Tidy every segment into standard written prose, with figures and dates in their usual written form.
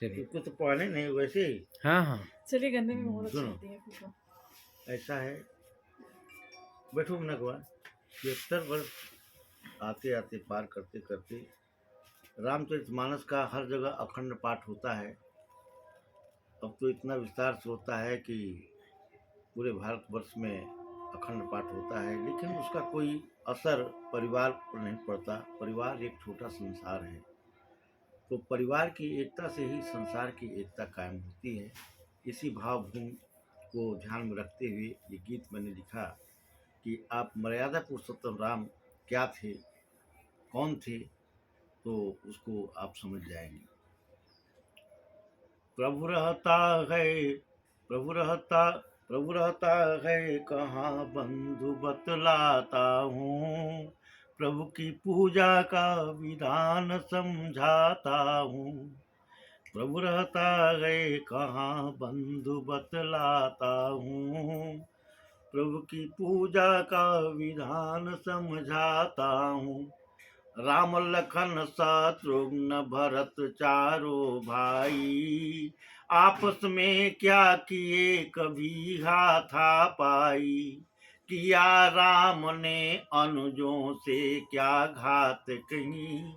चलिए। उसको तो पढ़ने नहीं वैसे ही। हाँ हाँ चलिए गन्ने में बहुत अच्छी सुनो, होती है फूफा। ऐसा है, बैठो नगवा। 73 वर्ष आते आते पार करते करते रामचरितमानस का हर जगह अखंड पाठ होता है। अब तो इतना विस्तार से होता है कि पूरे भारतवर्ष में अखंड पाठ होता है, लेकिन उसका कोई असर परिवार पर नहीं पड़ता। परिवार एक छोटा संसार है, तो परिवार की एकता से ही संसार की एकता कायम होती है। इसी भावभूमि को ध्यान में रखते हुए ये गीत मैंने लिखा कि आप मर्यादा पुरुषोत्तम राम क्या थे, कौन थे, तो उसको आप समझ जाएंगे। प्रभु रहता है, प्रभु रहता, प्रभु रहता है कहाँ बंधु बतलाता हूँ। प्रभु की पूजा का विधान समझाता हूँ। प्रभु रहता है कहाँ बंधु बतलाता हूँ। प्रभु की पूजा का विधान समझाता हूँ। राम लखन शत्रुघ्न भरत चारों भाई, आपस में क्या किए कभी हाथापाई। किया राम ने अनुजों से क्या घात कहीं,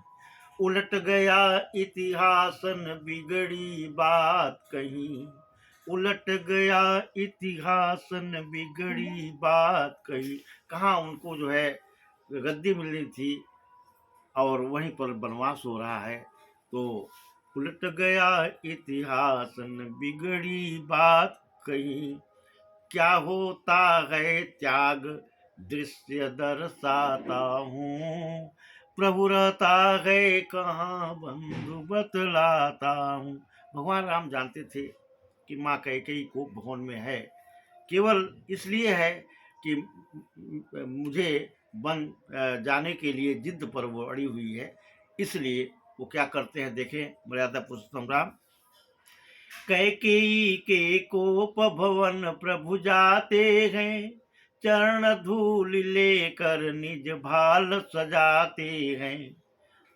उलट गया इतिहास न बिगड़ी बात कहीं। उलट गया इतिहास न बिगड़ी बात कही। कहाँ उनको जो है गद्दी मिलनी थी और वहीं पर वनवास हो रहा है, तो उलट गया इतिहास न बिगड़ी बात कहीं। क्या होता है त्याग दृश्य दर्शाता हूँ। प्रभु रहता है कहाँ बंधु बतलाता हूँ। भगवान राम जानते थे कि माँ कैकेयी को भवन में है, केवल इसलिए है कि मुझे वन जाने के लिए जिद पर वो अड़ी हुई है। इसलिए वो क्या करते हैं, देखें मर्यादा पुरुषोत्तम राम। कैकेयी के कोप भवन प्रभु जाते हैं, चरण धूल लेकर निज भाल सजाते हैं।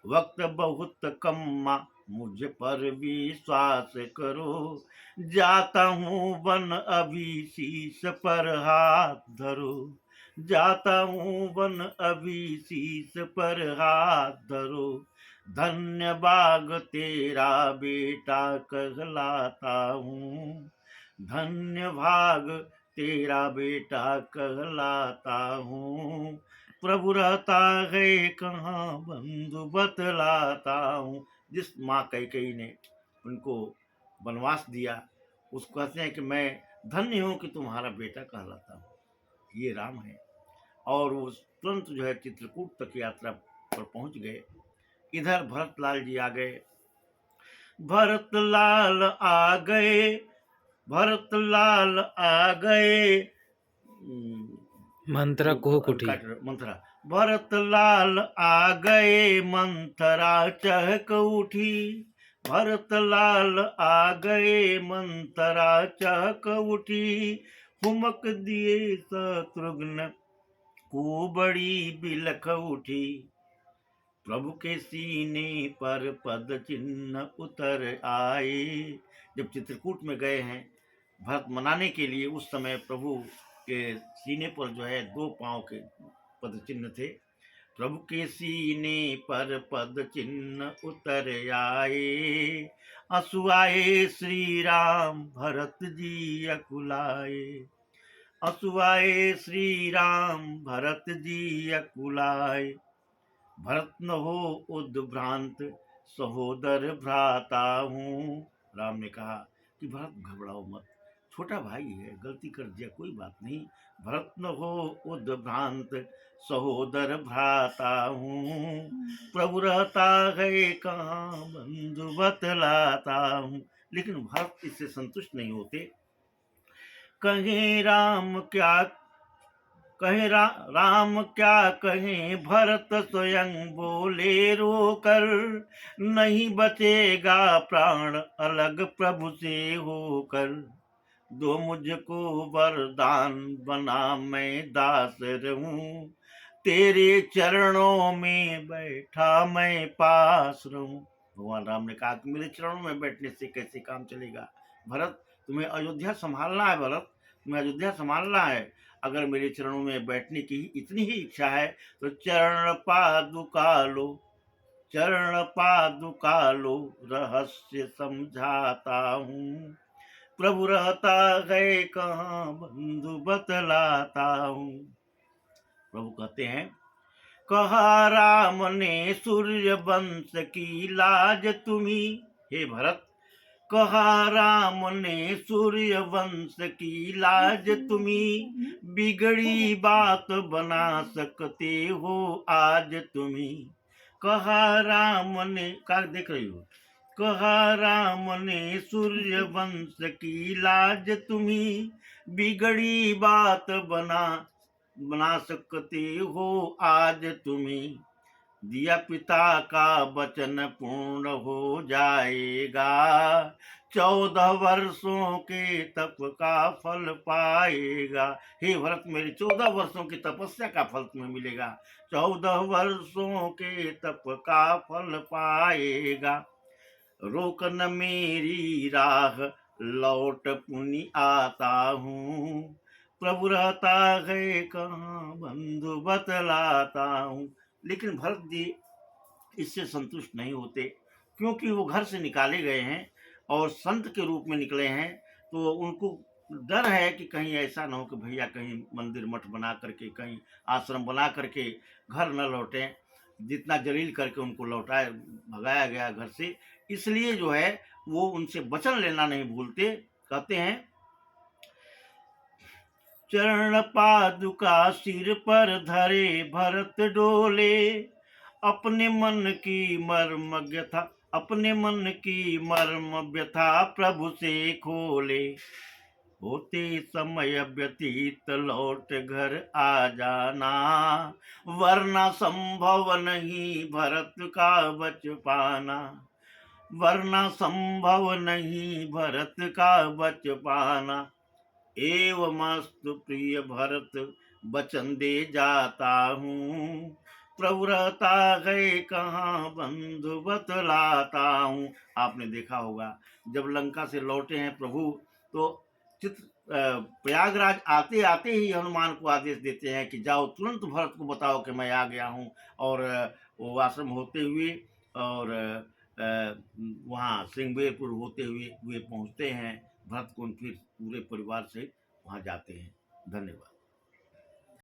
वक्त बहुत कम माँ मुझ पर विश्वास करो, जाता हूँ वन अभी शीश पर हाथ धरो। जाता हूँ वन अभी शीश पर हाथ धरो। धन्य बाग तेरा बेटा कहलाता हूँ। धन्य भाग तेरा बेटा कहलाता हूँ। प्रभु रहता है कहाँ बंधु बतलाता हूँ। जिस माँ कैकेयी ने उनको वनवास दिया, उसको कहते हैं कि मैं धन्य हूँ कि तुम्हारा बेटा कहलाता हूँ। ये राम है। और वो तुरंत जो है चित्रकूट तक यात्रा पर पहुंच गए। इधर भरतलाल जी आ गए। भरतलाल आ गए, भरतलाल आ गए। मंत्रा कुहुक उठी। मंथरा। भरतलाल आ गए, मंथरा चहक उठी। भरतलाल आ गए, मंथरा चहक उठी। हुमक दिए शत्रुघ्न को बड़ी बिलख उठी। प्रभु के सीने पर पद चिन्ह उतर आए। जब चित्रकूट में गए हैं भरत मनाने के लिए, उस समय प्रभु के सीने पर जो है 2 पांव के पद चिन्ह थे। प्रभु के सीने पर पद चिन्ह उतर आए। असुआए श्री राम भरत जी अकुलाए। असुआए श्री राम भरत जी अकुलाए। भरत न हो उद्भ्रांत सहोदर भ्राता हूँ। राम ने कहा कि भरत घबराओ मत, छोटा भाई है, गलती कर दिया, कोई बात नहीं। भरत न हो उद्भ्रांत सहोदर भ्राता हूँ। प्रभु रहता है कहाँ बंधु बतलाता हूँ। लेकिन भरत इससे संतुष्ट नहीं होते। कहे राम क्या कहे राम क्या कहे, भरत स्वयं बोले रोकर। नहीं बचेगा प्राण अलग प्रभु से होकर। दो मुझको वरदान बना मैं दास रहूं। तेरे चरणों में बैठा मैं पास रहूं। भगवान राम ने कहा कि मेरे चरणों में बैठने से कैसे काम चलेगा। भरत, तुम्हें अयोध्या संभालना है, भरत तुम्हें अयोध्या संभालना है। अगर मेरे चरणों में बैठने की इतनी ही इच्छा है तो चरण पादुका लो, चरण पादुका लो, रहस्य समझाता हूँ। प्रभु रहता है कहाँ, बंधु बतलाता हूँ। प्रभु कहते हैं, कहा राम ने सूर्य वंश की लाज तुम्ही। हे भरत, कहा राम ने सूर्य वंश की लाज तुम्ही, बिगड़ी बात बना सकते हो आज तुम्ही। कहा राम ने, का देख रही हो, कहा राम ने सूर्य वंश की लाज तुम्ही, बिगड़ी बात बना सकते हो आज तुम्ही। दिया पिता का वचन पूर्ण हो जाएगा, 14 वर्षों के तप का फल पाएगा। हे भरत, मेरी 14 वर्षों की तपस्या का फल तुम्हें मिलेगा, 14 वर्षों के तप का फल पाएगा। रोक न मेरी राह, लौट पुनि आता हूँ। प्रभु रहता है कहाँ, बंधु बतलाता हूँ। लेकिन भरत जी इससे संतुष्ट नहीं होते, क्योंकि वो घर से निकाले गए हैं और संत के रूप में निकले हैं। तो उनको डर है कि कहीं ऐसा ना हो कि भैया कहीं मंदिर मठ बना करके, कहीं आश्रम बना करके घर न लौटें। जितना जलील करके उनको लौटाया, भगाया गया घर से, इसलिए जो है वो उनसे वचन लेना नहीं भूलते। कहते हैं, चरण पादुका सिर पर धरे भरत डोले, अपने मन की मर्म व्यथा, अपने मन की मर्म व्यथा प्रभु से खोले। होते समय व्यतीत लौट घर आ जाना, वरना संभव नहीं भरत का बच पाना, वरना संभव नहीं भरत का बच पाना। एवमस्तु प्रिय भरत, वचन दे जाता हूँ। प्रभु रहता है कहाँ, बंधु बतलाता हूँ। आपने देखा होगा जब लंका से लौटे हैं प्रभु, तो चित्र प्रयागराज आते आते ही हनुमान को आदेश देते हैं कि जाओ तुरंत भरत को बताओ कि मैं आ गया हूँ। और वो आश्रम होते हुए और वहाँ सिंहवेरपुर होते हुए वे पहुँचते हैं। भरत कुंड फिर पूरे परिवार से वहाँ जाते हैं। धन्यवाद।